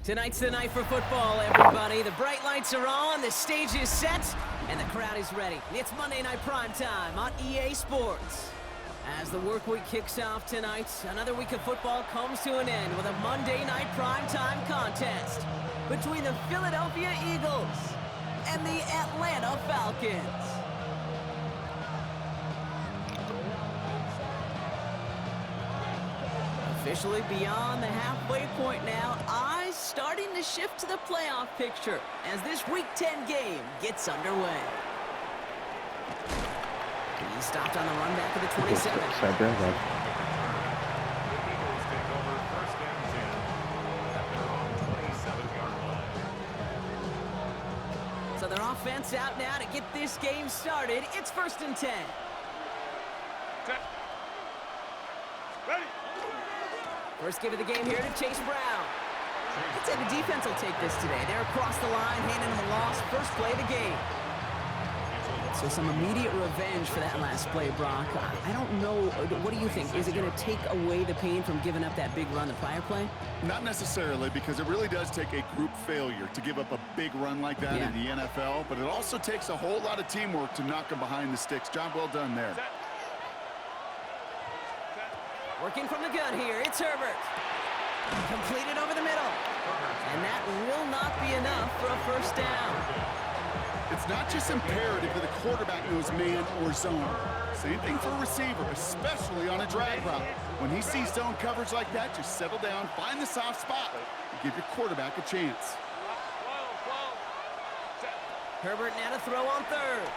Tonight's the night for football, everybody. The bright lights are on, the stage is set, and the crowd is ready. It's Monday Night Primetime on EA Sports. As the work week kicks off tonight, another week of football comes to an end with a Monday Night Primetime contest between the Philadelphia Eagles and the Atlanta Falcons. Officially beyond the halfway point now, eyes starting to shift to the playoff picture as this Week 10 game gets underway. He stopped on the run back of the 27. So their offense out now to get this game started. It's 1st and 10. First give of the game here to Chase Brown. I'd say the defense will take this today. They're across the line, handing them a loss. First play of the game. So some immediate revenge for that last play, Brock. I don't know. What do you think? Is it going to take away the pain from giving up that big run the prior play? Not necessarily, because it really does take a group failure to give up a big run like that in the NFL. But it also takes a whole lot of teamwork to knock them behind the sticks. Job well done there. Working from the gun here, it's Herbert. Completed over the middle. And that will not be enough for a first down. It's not just imperative that the quarterback knows man or zone. Same thing for a receiver, especially on a drag route. When he sees zone coverage like that, just settle down, find the soft spot, and give your quarterback a chance. Herbert now to throw on third.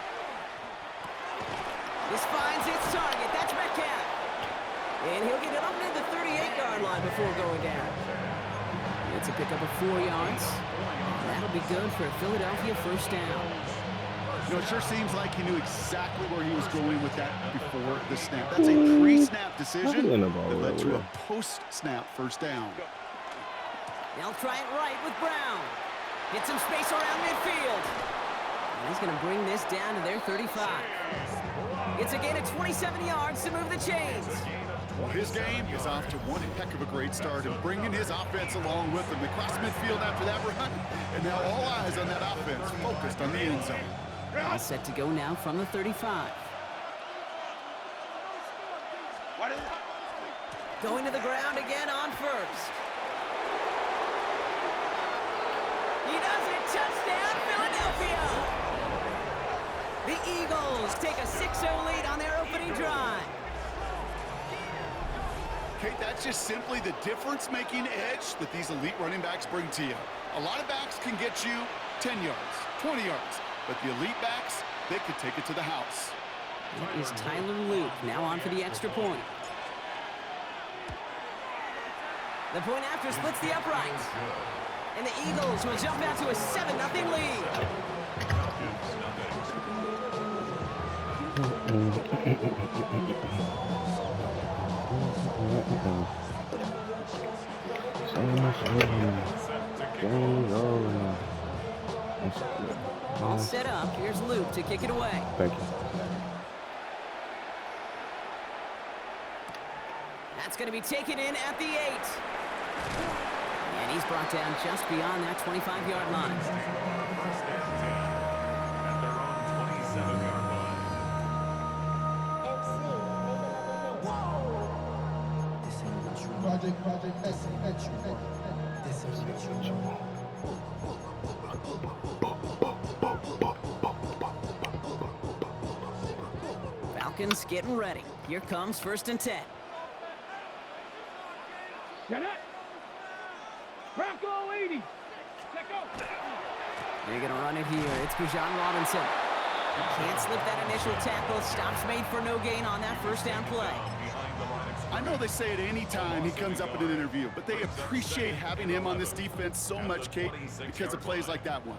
This finds its target. That's Metcalf. And he'll get it up near the 38-yard line before going down. It's a pickup of 4 yards. That'll be good for a Philadelphia first down. You know, it sure seems like he knew exactly where he was going with that before the snap. That's a pre-snap decision that led to a post-snap first down. They'll try it right with Brown. Get some space around midfield. And he's going to bring this down to their 35. It's a gain of 27 yards to move the chains. Well, his game is off to one heck of a great start and bringing his offense along with him. They crossed midfield after that run, and now all eyes on that offense focused on the end zone. All set to go now from the 35. Going to the ground again on first. He does it. Touchdown, Philadelphia! The Eagles take a 6-0 lead on their opening drive. Kate, that's just simply the difference-making edge that these elite running backs bring to you. A lot of backs can get you 10 yards, 20 yards, but the elite backs, they could take it to the house. That is Tyler Luke, now on for the extra point. The point after splits the uprights. And the Eagles will jump out to a 7-0 lead. All set up. Here's Luke to kick it away. Thank you. That's going to be taken in at the 8. And he's brought down just beyond that 25-yard line. Falcons getting ready. Here comes 1st and 10. Get it! Bronco 80! They're going to run it here. It's Shawn Robinson. Can't slip that initial tackle. Stops made for no gain on that first down play. I know they say it any time he comes up in an interview, but they appreciate having him on this defense so much, Kate, because of plays like that one.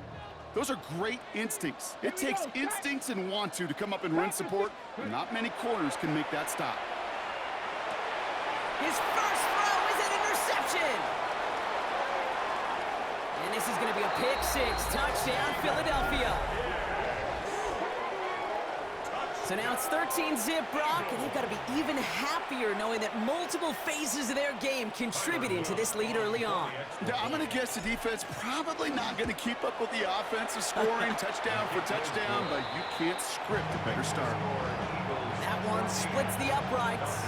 Those are great instincts. It takes instincts and want to come up and run support, and not many corners can make that stop. His first throw is an interception. And this is going to be a pick 6. Touchdown, Philadelphia. So now it's 13-zip, Brock, and they've got to be even happier knowing that multiple phases of their game contributed to this lead early on. Yeah, I'm going to guess the defense probably not going to keep up with the offensive scoring touchdown for touchdown, but you can't script a better start. That one splits the uprights.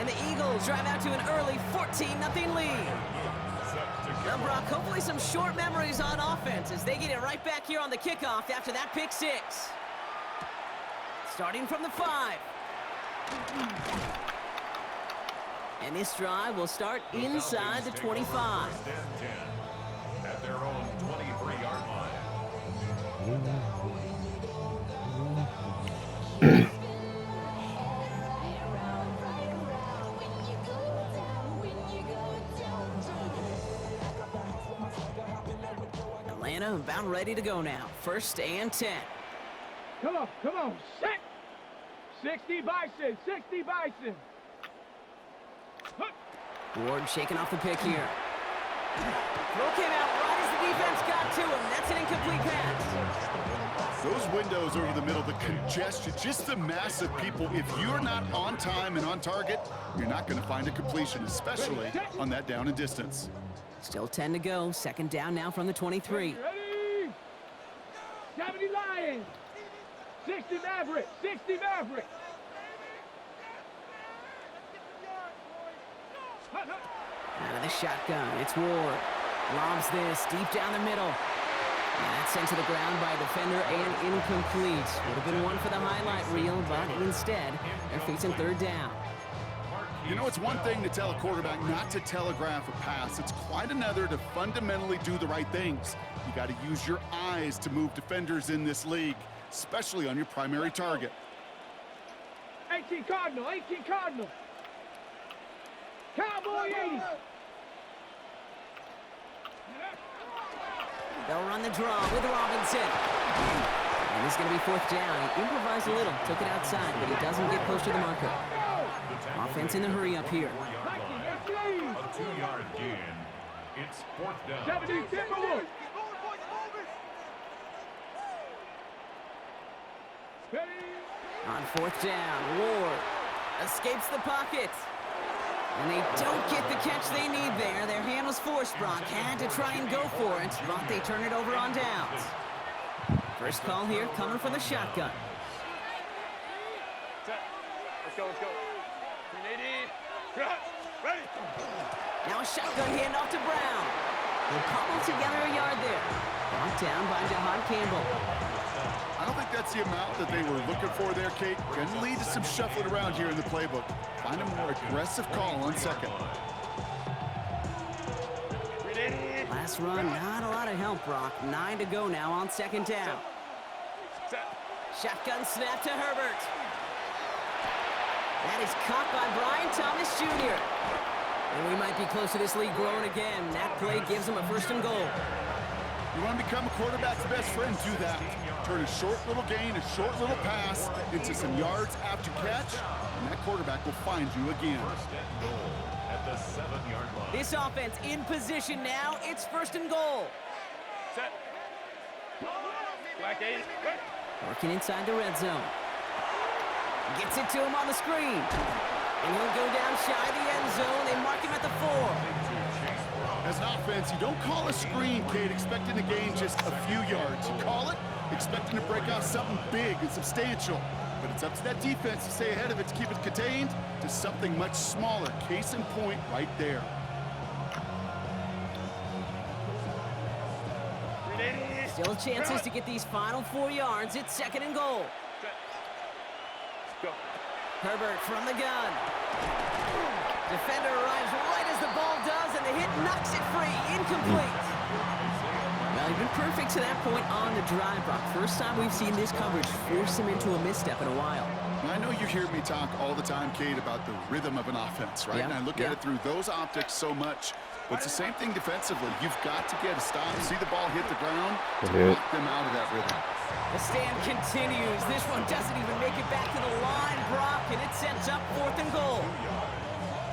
And the Eagles drive out to an early 14-0 lead. Now, Brock, hopefully some short memories on offense as they get it right back here on the kickoff after that pick six. Starting from the 5. And this drive will start inside the 25. At their own 23-yard line. Atlanta about ready to go now. 1st and 10. Come on, set! 60 Bison, 60 Bison! Ward shaking off the pick here. Throw came out right as the defense got to him. That's an incomplete pass. Those windows over the middle, the congestion, just the mass of people. If you're not on time and on target, you're not going to find a completion, especially on that down and distance. Still 10 to go. 2nd down now from the 23. Ready? 70 Lions! 60 Maverick! 60 Maverick! Out of the shotgun, it's Ward. Lobs this deep down the middle. And that's sent to the ground by a defender and incomplete. Would have been one for the highlight reel, but instead, they're facing 3rd down. You know, it's one thing to tell a quarterback not to telegraph a pass. It's quite another to fundamentally do the right things. You got to use your eyes to move defenders in this league, especially on your primary target. 18 Cardinal, 18 Cardinal! Cowboy 80! They'll run the draw with Robinson. And it's going to be 4th down. He improvised a little, took it outside, but he doesn't get close to the marker. Offense in the hurry up here. A 2-yard gain. It's 4th down. 70 Timberwolves! On 4th down, Ward escapes the pocket. And they don't get the catch they need there. Their hand was forced, Brock. Had to try and go for it, but they turn it over on downs. First call here coming from the shotgun. Let's go. Ready? Now a shotgun handoff to Brown. They'll cobble together a yard there. Brought down by Jahan Campbell. I don't think that's the amount that they were looking for there, Kate. Going to lead to some shuffling around here in the playbook. Find a more aggressive call on 2nd. Last run, not a lot of help, Brock. 9 to go now on 2nd down. Shotgun snap to Herbert. That is caught by Brian Thomas Jr. And we might be close to this lead growing again. That play gives them a 1st and goal. You want to become a quarterback's best friend, do that. Turn a short little gain, a short little pass into some yards after catch, and that quarterback will find you again. At the 7-yard line. This offense in position now. It's 1st and goal. Set. Black 8. Working inside the red zone. Gets it to him on the screen. And he'll go down shy of the end zone. They mark him at the 4. As an offense, you don't call a screen, Kate, expecting to gain just a few yards. You call it expecting to break out something big and substantial. But it's up to that defense to stay ahead of it, to keep it contained to something much smaller. Case in point right there. Still chances to get these final 4 yards. It's 2nd and goal. Go. Herbert from the gun. Defender arrives right as the ball does, and the hit knocks it free. Incomplete. Well, he's been perfect to that point on the drive, Brock. First time we've seen this coverage force him into a misstep in a while. I know you hear me talk all the time, Kate, about the rhythm of an offense, right? Yeah, And I look at it through those optics so much. But it's the same thing defensively. You've got to get a stop, see the ball hit the ground, to knock them out of that rhythm. The stand continues. This one doesn't even make it back to the line, Brock, and it sets up 4th and goal.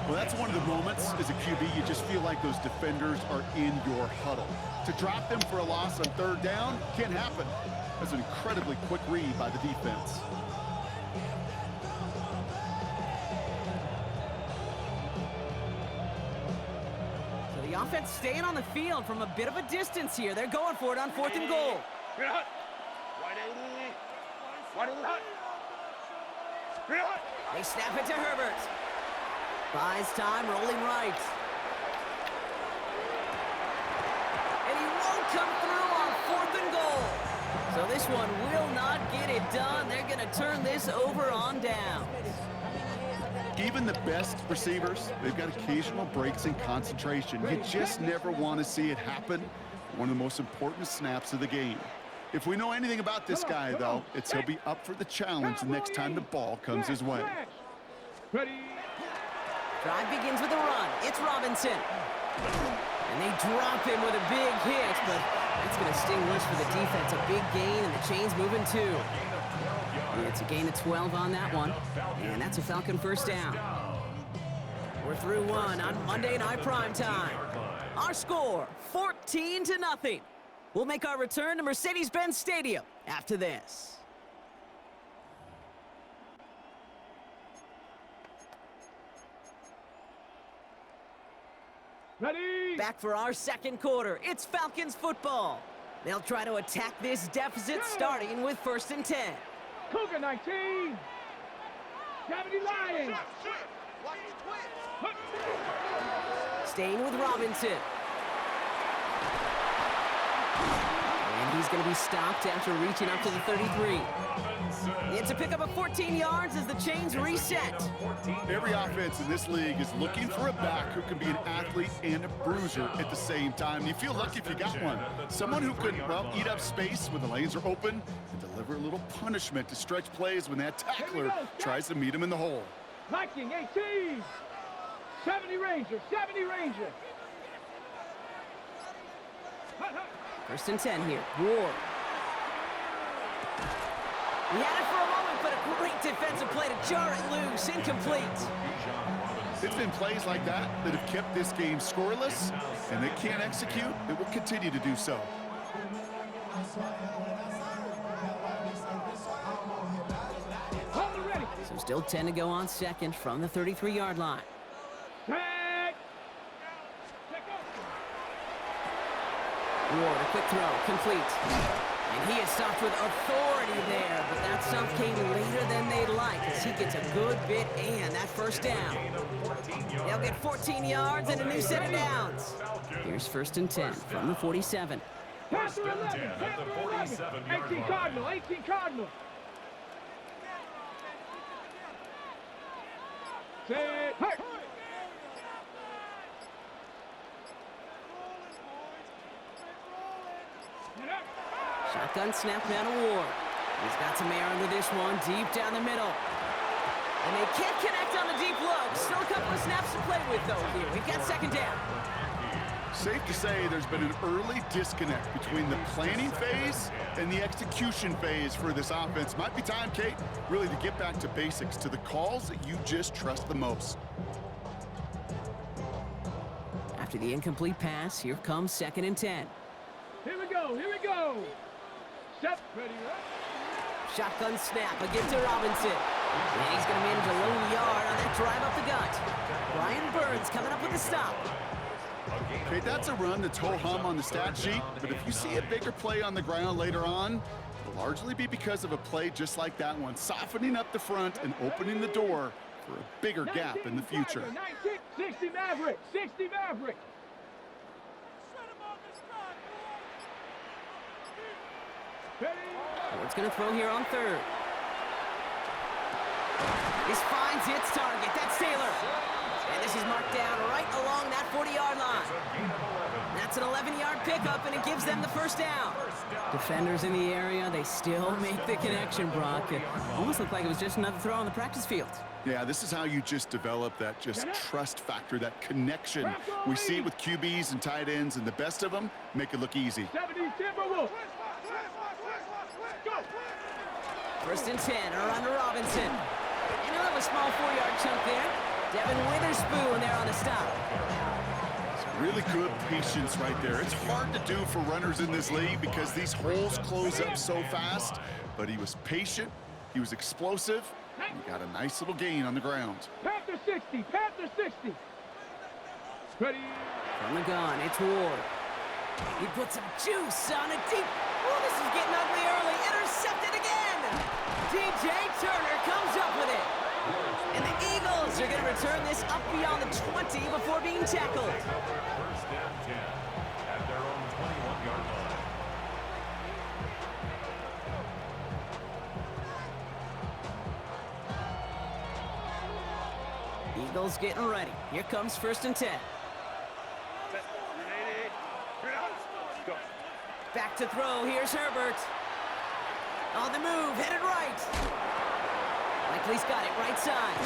Well, that's one of the moments as a QB, you just feel like those defenders are in your huddle. To drop them for a loss on 3rd down can't happen. That's an incredibly quick read by the defense. The offense staying on the field from a bit of a distance here. They're going for it on 4th and goal. They snap it to Herbert. Buys time, rolling right. And he won't come through on 4th and goal. So this one will not get it done. They're going to turn this over on down. Even the best receivers, they've got occasional breaks in concentration. You just never want to see it happen. One of the most important snaps of the game. If we know anything about this guy, though, it's he'll be up for the challenge the next time the ball comes his way. Drive begins with a run. It's Robinson. And they drop him with a big hit, but that's going to sting worse for the defense. A big gain, and the chain's moving too. It's a gain of 12 on that one, and that's a Falcon first down. We're through one on Monday Night Primetime. Our score, 14-0. We'll make our return to Mercedes-Benz Stadium after this. Ready? Back for our second quarter. It's Falcons football. They'll try to attack this deficit starting with 1st and 10. Cougar 19. Gravity Lions. Staying with Robinson. And he's going to be stopped after reaching up to the 33. It's a pickup of 14 yards as the chains reset. Every offense in this league is looking for a back who can be an athlete and a bruiser at the same time. You feel lucky if you got one. Someone who can, well, eat up space when the lanes are open and deliver a little punishment to stretch plays when that tackler tries to meet him in the hole. Viking 18. 70 Ranger. 70 Ranger. 1st and 10 here. Ward. He had it for a moment, but a great defensive play to jar it loose. Incomplete. It's been plays like that that have kept this game scoreless, and they can't execute. It will continue to do so. So still 10 to go on second from the 33-yard line. Ward, a quick throw, complete. And he is stopped with authority there, but that stuff came later than they'd like as he gets a good bit and that first down. They'll get 14 yards and a new set of downs. Here's 1st and 10 from the 47. Pass 11. Pass 11. 18 Cardinal. 18 Cardinal. Set. Hey. Shotgun snap now to Ward. He's got some air under this one, deep down the middle. And they can't connect on the deep look. Still a couple of snaps to play with, though, here. We've got 2nd down. Safe to say there's been an early disconnect between the planning phase and the execution phase for this offense. Might be time, Kate, really to get back to basics, to the calls that you just trust the most. After the incomplete pass, here comes 2nd and 10. Here we go. Here we go. Step ready, right? Shotgun snap again to Robinson. And he's going to manage a lone yard on that drive up the gut. Brian Burns coming up with the stop. Okay, that's a run that's ho-hum on the stat sheet, but if you see a bigger play on the ground later on, it'll largely be because of a play just like that one, softening up the front and opening the door for a bigger gap in the future. 60 Maverick. 60 Maverick. Ward's going to throw here on 3rd. This finds its target. That's Taylor. And this is marked down right along that 40-yard line. That's an 11-yard pickup, and it gives them the first down. Defenders in the area, they still make the connection, Brock. It almost looked like it was just another throw on the practice field. Yeah, this is how you just develop that trust factor, that connection. We see it with QBs and tight ends, and the best of them make it look easy. 70 Timberwolves. 1st and 10, a run to Robinson. And he'll have a small 4-yard chunk there. Devin Witherspoon there on the stop. Really good patience right there. It's hard to do for runners in this league because these holes close up so fast, but he was patient, he was explosive, and he got a nice little gain on the ground. Panther 60, Panther 60. Ready. From the gun, it's Ward. He puts some juice on it deep. Oh, this is getting ugly early. Intercepted again. DJ Turner comes up with it. And the Eagles are going to return this up beyond the 20 before being tackled. First and 10 at their own 21-yard line. Eagles getting ready. Here comes 1st and 10. Set. 180. Let's go. Back to throw. Here's Herbert. On the move, headed right. Likely's got it right side.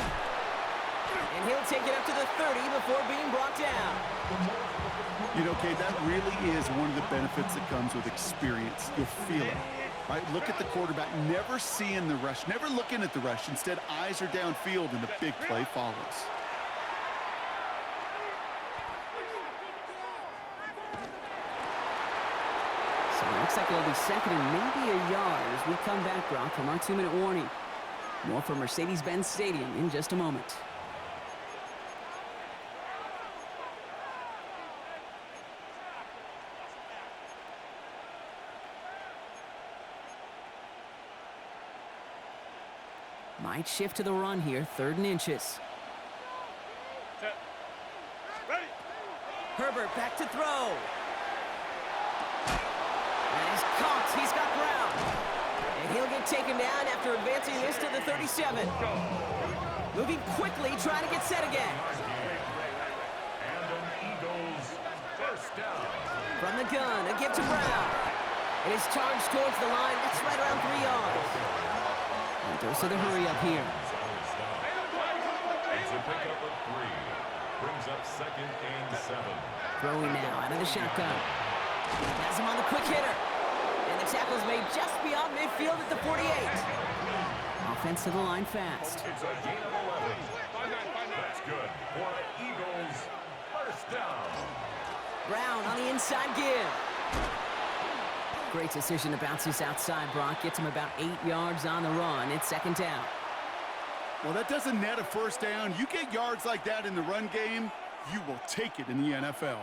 And he'll take it up to the 30 before being brought down. You know, Kate, that really is one of the benefits that comes with experience. You'll feel it. Right? Look at the quarterback, never seeing the rush, never looking at the rush. Instead, eyes are downfield, and the big play follows. So it looks like it'll be second and maybe a yard as we come back, Brock, from our 2-minute warning. More from Mercedes-Benz Stadium in just a moment. Might shift to the run here, 3rd and inches. Set. Ready. Herbert back to throw. And he's caught. He's got Brown. And he'll get taken down after advancing this to the 37. Moving quickly, trying to get set again. And an Eagles first down. From the gun, a give to Brown. It is charged towards the line. That's right around 3 yards. And dose of the hurry up here. It's a pickup of 3. Brings up 2nd and 7. Throwing now out of the shotgun. Has him on the quick hitter. And the tackle's made just beyond midfield at the 48. Offense to the line fast. It's a gain of 11. That's good for an Eagles first down. Brown on the inside give. Great decision to bounce this outside, Brock. Gets him about 8 yards on the run. It's 2nd down. Well, that doesn't net a first down. You get yards like that in the run game, you will take it in the NFL.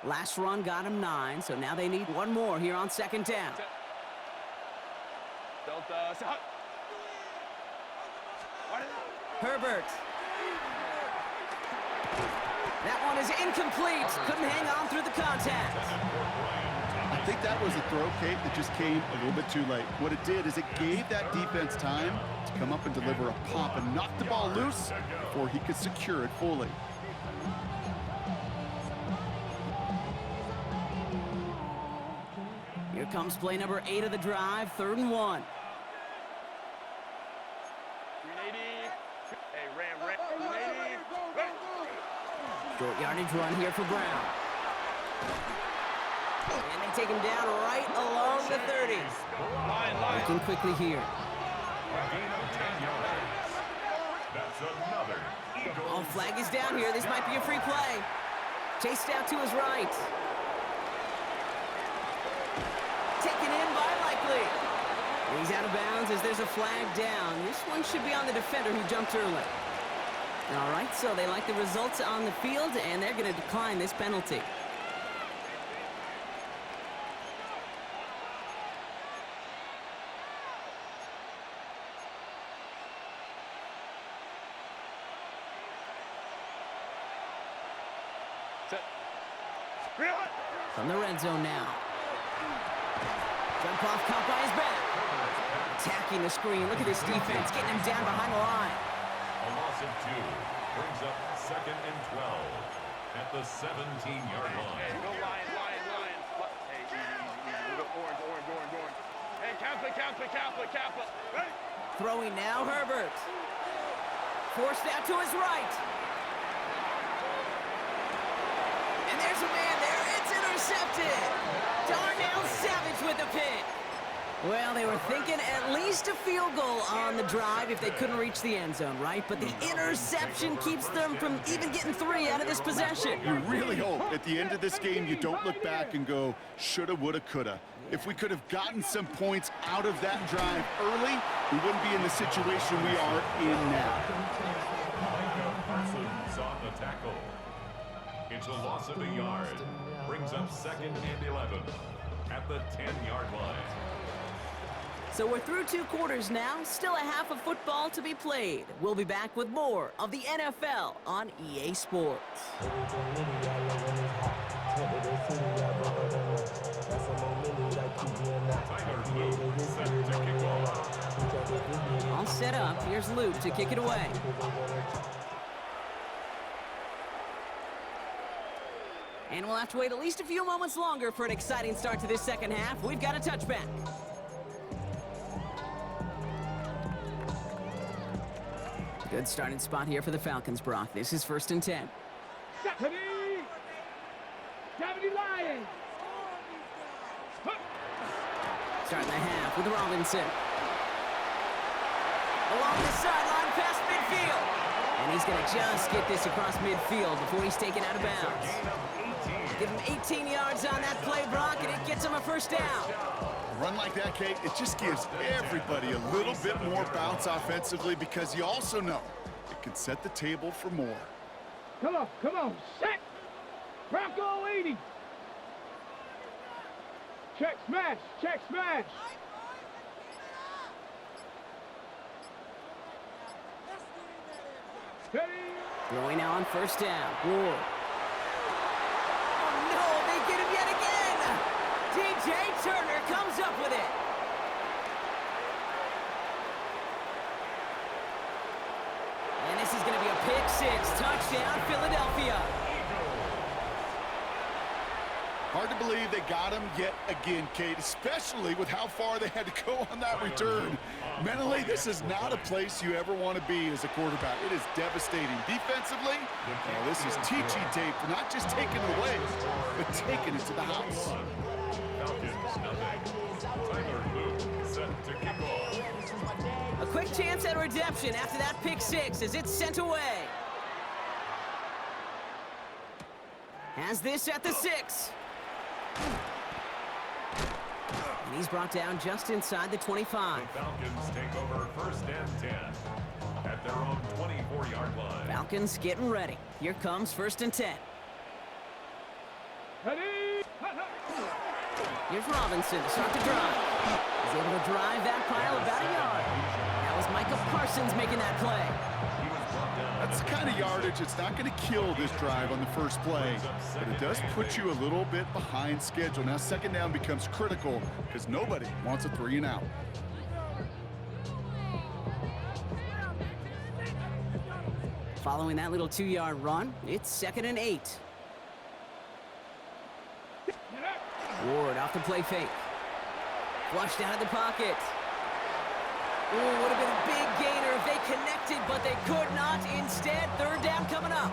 Last run got him 9, so now they need one more here on 2nd down. Delta. Set. Herbert. That one is incomplete. Couldn't hang on through the contact. I think that was a throw, Kate, that just came a little bit too late. What it did is it gave that defense time to come up and deliver a pop and knock the ball loose before he could secure it fully. Here comes play number 8 of the drive, 3rd and 1. 380. Hey, Ram. 380. Ready. Short yardage run here for Brown. And they take him down right along the 30. Line. Working quickly here. A gain of 10 yards. That's another Eagles. Oh, flag is down here. This might be a free play. Chased out to his right. Taken in by Likely. And he's out of bounds as there's a flag down. This one should be on the defender who jumped early. All right, so they like the results on the field, and they're going to decline this penalty. Set. From the red zone now. Jump off, caught by his back. Attacking the screen. Look at this defense, getting him down behind the line. A loss of 2 brings up 2nd and 12 at the 17-yard line. Hey, go line. Hey, easy. We go orange. Hey, Kappa. Ready. Throwing now, Herbert. Forced out to his right. And there's a man there. It's intercepted. Darnell Savage with the pick. Well, they were thinking at least a field goal on the drive if they couldn't reach the end zone, right? But the interception keeps them from even getting 3 out of this possession. You really hope at the end of this game you don't look back and go, shoulda, woulda, coulda. If we could have gotten some points out of that drive early, we wouldn't be in the situation we are in now. Parsons on the tackle. It's a loss of a yard. Brings up 2nd and 11 at the 10-yard line. So we're through 2 quarters now, still a half of football to be played. We'll be back with more of the NFL on EA Sports. All set up, here's Luke to kick it away. And we'll have to wait at least a few moments longer for an exciting start to this second half. We've got a touchback. Good starting spot here for the Falcons, Brock. This is 1st and 10. Deputy Lions. Starting the half with Robinson. Along the sideline past midfield. And he's going to just get this across midfield before he's taken out of bounds. Give him 18 yards on that play, Brock, and it gets him a 1st down. A run like that, Kate, it just gives everybody a little bit more bounce offensively because you also know it can set the table for more. Come on, set. Bronco 80. Check smash. Steady. Throwing now on 1st down. Ward. Oh, no, they get him yet again. DJ Turner comes up with it. And this is going to be a pick 6. Touchdown, Philadelphia. Hard to believe they got him yet again, Kate, especially with how far they had to go on that return. Mentally, this is not a place you ever want to be as a quarterback. It is devastating. Defensively, well, this is teaching tape for not just taking it away, but taking it to the house. Falcons nothing. Tyler Luke set to kick off. A quick chance at redemption after that pick 6 as it's sent away. Has this at the 6. And he's brought down just inside the 25. The Falcons take over 1st and 10 at their own 24-yard line. Falcons getting ready. Here comes 1st and 10. Ready. Here's Robinson to start the drive. He's able to drive that pile about a yard. That was Micah Parsons making that play. That's the kind of yardage it's not going to kill this drive on the first play, but it does put you a little bit behind schedule. Now 2nd down becomes critical because nobody wants a 3 and out. Following that little 2-yard run, it's 2nd and 8. Ward off the play fake. Flushed out of the pocket. Ooh, would have been a big gainer if they connected, but they could not. Instead, 3rd down coming up.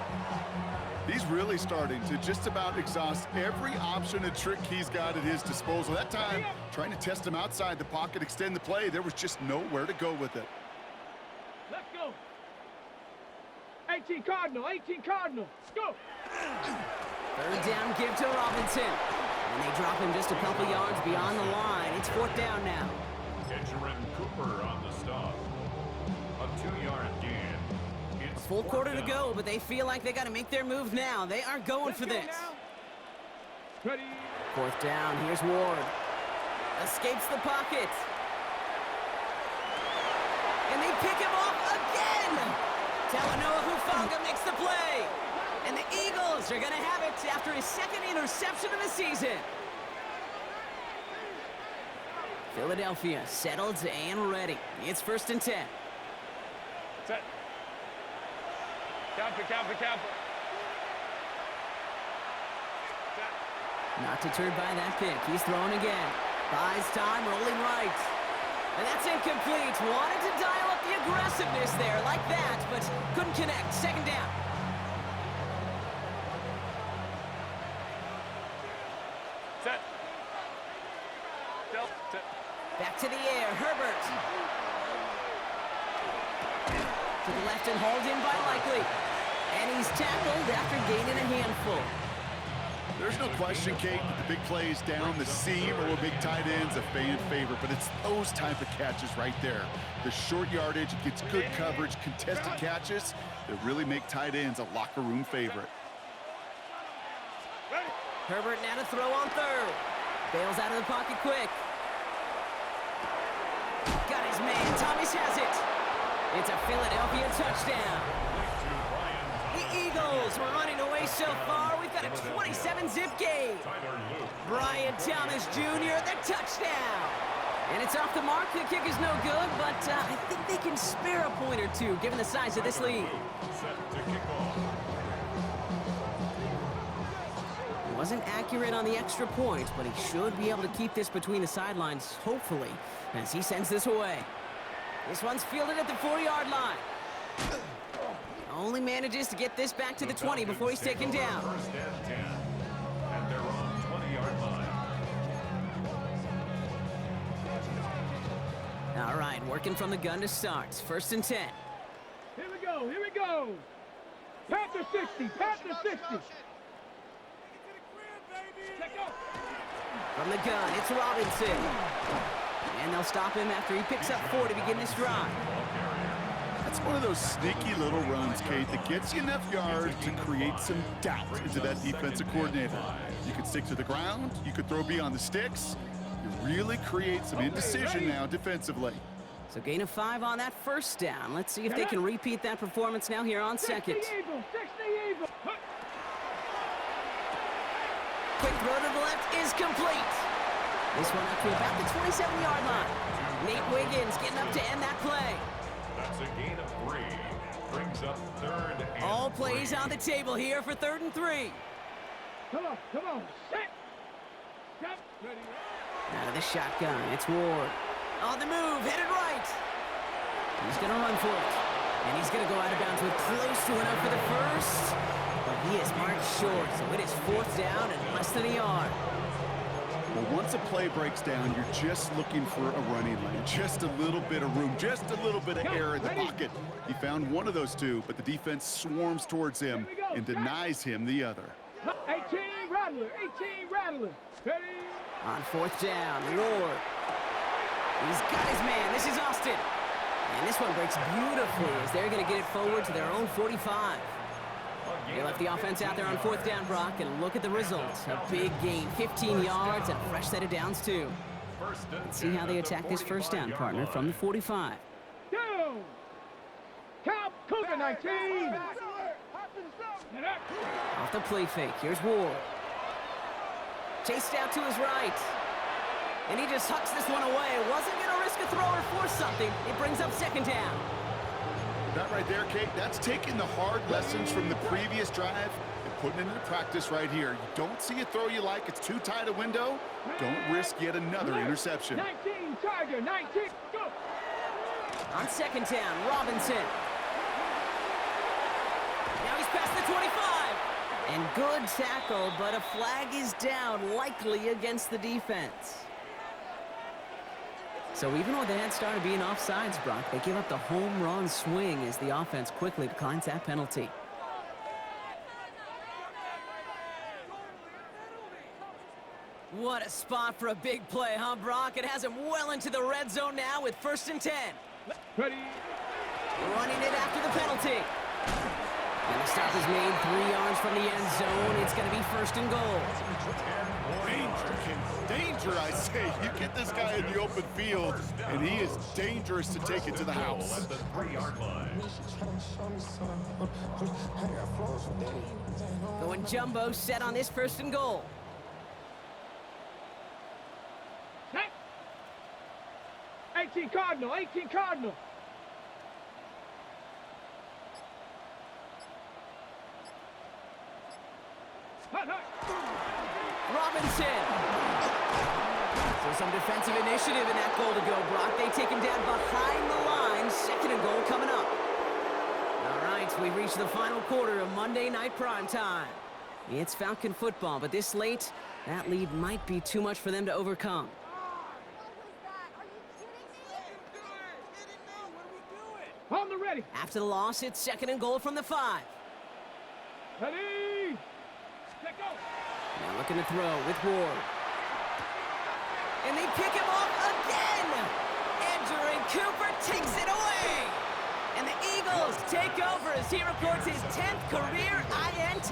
He's really starting to just about exhaust every option and trick he's got at his disposal. That time, trying to test him outside the pocket, extend the play, there was just nowhere to go with it. Let's go. 18 Cardinal. Go. 3rd down give to Robinson. And they drop him just a couple yards beyond the line. It's 4th down now. Edgerrin Cooper on the stop. A 2-yard gain. It's Full quarter to go, but they feel like they got to make their move now. They are going for this. Ready. 4th down, here's Ward. Escapes the pocket. And they pick him off again. Talanoa Hufanga makes the play. And the Eagles are going to have it after his 2nd interception of the season. Philadelphia settled and ready. It's 1st and 10. Set. Count. Not deterred by that pick. He's throwing again. Buys time, rolling right. And that's incomplete. Wanted to dial up the aggressiveness there like that, but couldn't connect. 2nd down. Set. Back to the air, Herbert. To the left and hauled in by Likely. And he's tackled after gaining a handful. There's no question, Kate, that the big plays down the seam or big tight ends a fan favorite, but it's those type of catches right there. The short yardage, it gets good coverage, contested catches that really make tight ends a locker room favorite. Herbert now to throw on third. Bails out of the pocket quick. Got his man. Thomas has it. It's a Philadelphia touchdown. The Eagles were running away so far. We've got a 27-zip game. Brian Thomas Jr., the touchdown. And it's off the mark. The kick is no good, but I think they can spare a point or two, given the size of this lead. Wasn't accurate on the extra point, but he should be able to keep this between the sidelines, hopefully, as he sends this away. This one's fielded at the 4-yard line. Only manages to get this back to the 20 before he's taken down. First and 10, and they're on 20-yard line. All right, working from the gun to start. First and 10. Here we go, here we go. Panther 60, Panther 60. Check out. From the gun, it's Robinson. And they'll stop him after he picks up 4 to begin this drive. That's one of those sneaky little runs, Kate, that gets you enough yards to create some doubt into that defensive coordinator. You could stick to the ground, you could throw beyond the sticks. You really create some indecision now defensively. So gain of 5 on that first down. Let's see if they can repeat that performance now here on second. 60 Eagle. Quick throw to the left is complete. This one up to about the 27-yard line. Nate Wiggins getting up to end that play. That's a gain of 3. Brings up third and All plays on the table here for 3rd and 3. Come on, set. Step, ready. Out of the shotgun, it's Ward. On the move, headed right. He's going to run for it. And he's going to go out of bounds with close to enough for the first. But he is marked short, so it is 4th down and less than a yard. Well, once a play breaks down, you're just looking for a running lane. Just a little bit of room, just a little bit of air in the pocket. He found one of those two, but the defense swarms towards him and denies him the other. 18 Rattler. Ready. On 4th down, Ward. He's got his man. This is Austin. And this one breaks beautifully as they're going to get it forward to their own 45. They left the offense out there on 4th down, Brock, and look at the results. A big gain, 15 yards, and a fresh set of downs, too. Let's see how they attack this first down, partner, from the 45. Down. Count Cougar 19. Off the play fake, here's Ward. Chased out to his right. And he just hucks this one away. Wasn't going to risk a throw or force something. It brings up 2nd down. That right there, Kate, that's taking the hard lessons from the previous drive and putting it into practice right here. You don't see a throw you like, it's too tight a window, don't risk yet another interception. 19, Tiger, 19, go! On 2nd down, Robinson. Now he's past the 25. And good tackle, but a flag is down, likely against the defense. So even with the head start of being offsides, Brock, they give up the home run swing as the offense quickly declines that penalty. What a spot for a big play, huh, Brock? It has him well into the red zone now with 1st and 10. Ready. Running it after the penalty. And the stop is made 3 yards from the end zone. It's going to be 1st and goal. Danger, I say. You get this guy in the open field, and he is dangerous to take it to the house. at the 3-yard line. Going jumbo set on this 1st and goal. Set. 18 Cardinal. Robinson. So some defensive initiative in that goal to go, Brock. They take him down behind the line. 2nd and goal coming up. All right, we've reached the final quarter of Monday Night Primetime. It's Falcon football, but this late, that lead might be too much for them to overcome. On the ready. After the loss, it's 2nd and goal from the 5. Ready. Let go. Now looking to throw with Ward. And they pick him off again! Andrew Cooper takes it away! And the Eagles take over as he records his 10th career INT.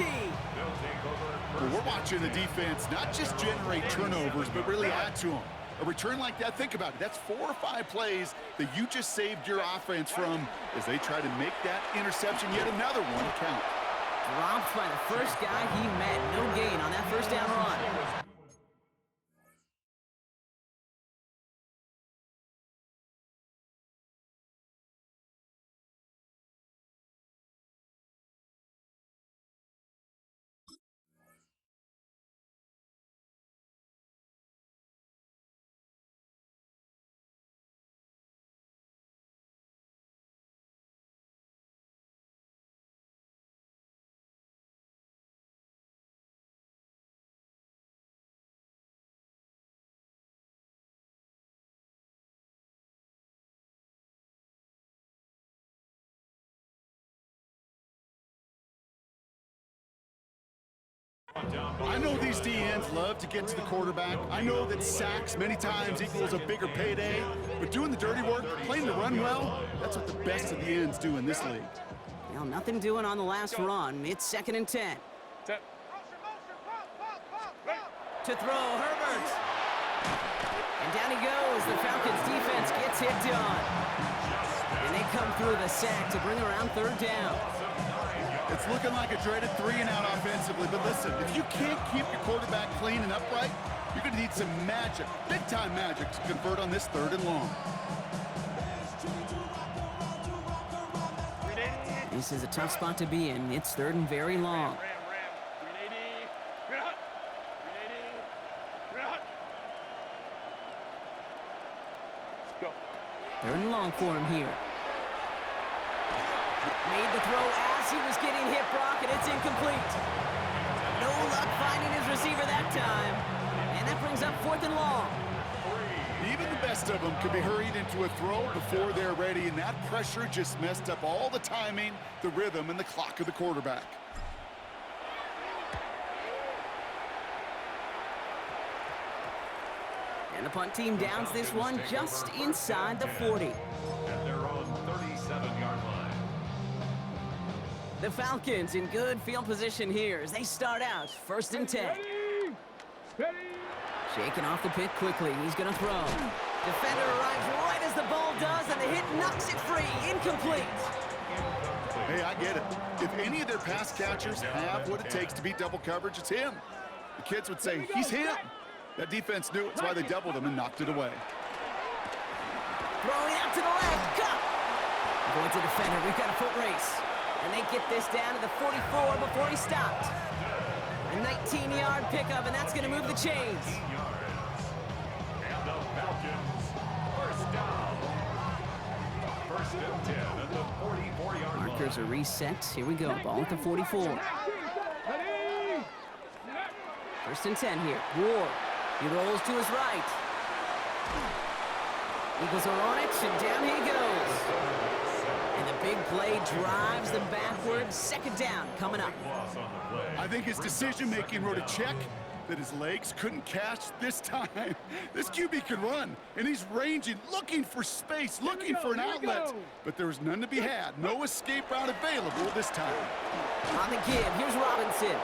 Well, we're watching the defense not just generate turnovers, but really add to them. A return like that, think about it. That's 4 or 5 plays that you just saved your offense from as they try to make that interception, yet another one, count. Dropped by the first guy he met. No gain on that first down run. I know these DNs love to get to the quarterback. I know that sacks many times equals a bigger payday, but doing the dirty work, playing the run well, that's what the best of the ends do in this league. Well, nothing doing on the last run. It's 2nd and 10. Set. To throw, Herbert. And down he goes. The Falcons defense gets it done. And they come through the sack to bring around 3rd down. It's looking like a dreaded 3-and-out offensively, but listen, if you can't keep your quarterback clean and upright, you're going to need some magic, big-time magic, to convert on this 3rd and long. This is a tough spot to be in. It's 3rd and very long. Go. 3rd and long for him here. Made the throw as he was getting hit, Brock, and it's incomplete. No luck finding his receiver that time. And that brings up 4th and long. Even the best of them could be hurried into a throw before they're ready, and that pressure just messed up all the timing, the rhythm, and the clock of the quarterback. And the punt team downs this one just inside the 40. At their own 37-yard line. The Falcons in good field position here as they start out 1st and 10. Ready. Shaking off the pick quickly. He's going to throw. Defender arrives right as the ball does, and the hit knocks it free. Incomplete. Hey, I get it. If any of their pass catchers have what it takes to beat double coverage, it's him. The kids would say, he's him. That defense knew it's why they doubled him and knocked it away. Throwing out to the left. Got. Going to defender. We've got a foot race. And they get this down to the 44 before he stopped. A 19-yard pickup, and that's going to move the chains. And the Falcons, first down. 1st and 10 at the 44-yard line. Markers are reset. Here we go. Ball at the 44. Ready. 1st and 10 here. Ward. He rolls to his right. Eagles are on it, and down he goes. And the big play drives them backwards. 2nd down coming up. I think his decision-making wrote a check that his legs couldn't catch this time. This QB can run, and he's ranging, looking for space, looking for an outlet. But there was none to be had. No escape route available this time. On the give, here's Robinson.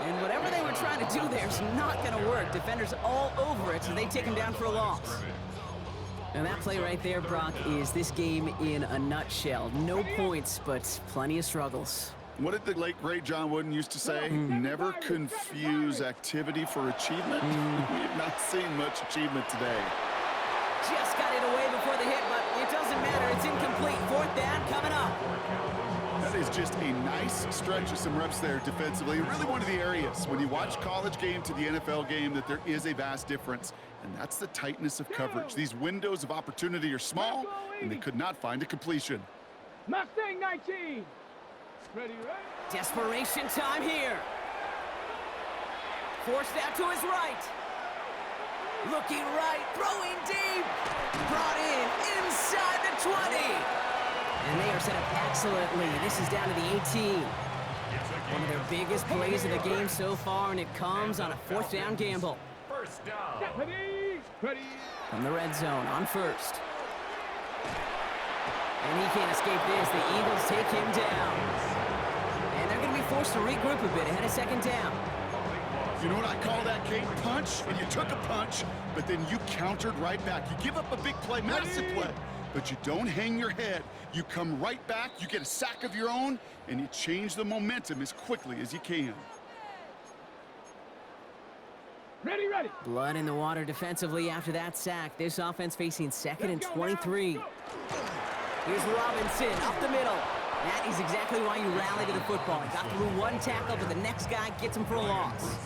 And whatever they were trying to do there is not going to work. Defenders all over it, so they take him down for a loss. And that play right there, Brock, is this game in a nutshell. No points, but plenty of struggles. What did the late, great John Wooden used to say? Never confuse activity for achievement. We have not seen much achievement today. Just got it away before the hit, but it doesn't matter. It's incomplete. 4th down coming up. That is just a nice stretch of some reps there defensively. Really one of the areas, when you watch college game to the NFL game, that there is a vast difference. And that's the tightness of coverage. These windows of opportunity are small, and they could not find a completion. Mustang 19. Ready. Desperation time here. Forced out to his right. Looking right, throwing deep. Brought in inside the 20. And they are set up excellently. This is down to the 18. One of their biggest plays of the game so far, and it comes on a 4th down gamble. First down. Ready. From the red zone on first. And he can't escape this. The Eagles take him down. And they're going to be forced to regroup a bit ahead of 2nd down. You know what I call that, Kate? Punch, and you took a punch, but then you countered right back. You give up a big play, massive play, but you don't hang your head. You come right back, you get a sack of your own, and you change the momentum as quickly as you can. Ready. Blood in the water defensively after that sack. This offense facing 2nd and 23. Here's Robinson up the middle. That is exactly why you rally to the football. Got through one tackle, but the next guy gets him for a loss.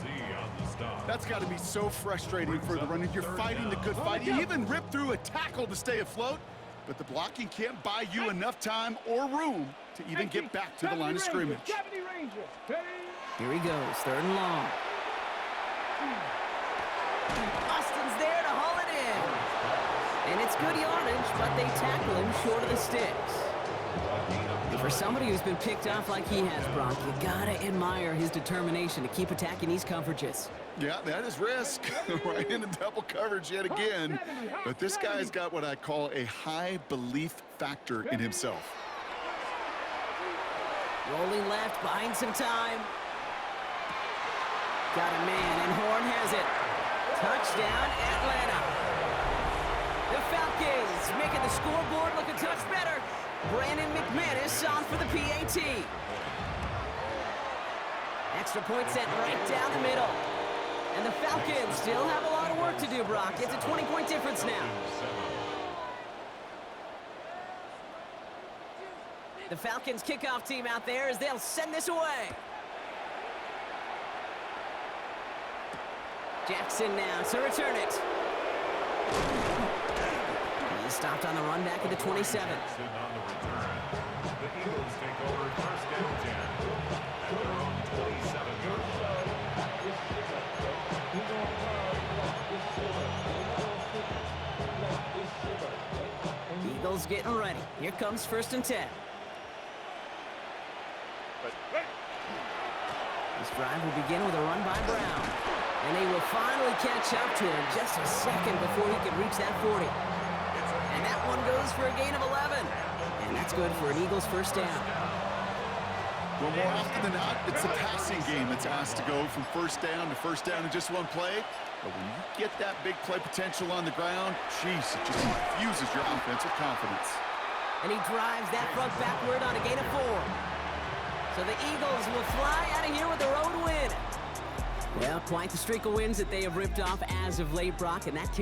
That's got to be so frustrating for the runner. You're fighting the good fight. You even rip through a tackle to stay afloat, but the blocking can't buy you enough time or room to even get back to the line of scrimmage. Here he goes, 3rd and long. Austin's there to haul it in. And it's good yardage, but they tackle him short of the sticks. And for somebody who's been picked off like he has, Brock, you gotta admire his determination to keep attacking these coverages. Yeah, that is risk. Right into double coverage yet again. But this guy's got what I call a high belief factor in himself. Rolling left, buying some time. Got a man, and Horn has it. Touchdown, Atlanta. The Falcons making the scoreboard look a touch better. Brandon McManus on for the PAT. Extra point set right down the middle. And the Falcons still have a lot of work to do, Brock. It's a 20-point difference now. The Falcons kickoff team out there as they'll send this away. Jackson now to return it. He's stopped on the run back at the 27. On the return. The Eagles take over first down 10 at their own 27-yard line. Eagles getting ready. Here comes 1st and 10. This drive will begin with a run by Brown. And they will finally catch up to him just a second before he can reach that 40. And that one goes for a gain of 11. And that's good for an Eagles 1st down. Well, more often than not, it's the passing game that's asked to go from 1st down in just one play. But when you get that big play potential on the ground, jeez, it just infuses your offense with confidence. And he drives that front backward on a gain of 4. So the Eagles will fly out of here with the road win. Well, quite the streak of wins that they have ripped off as of late, Brock, and that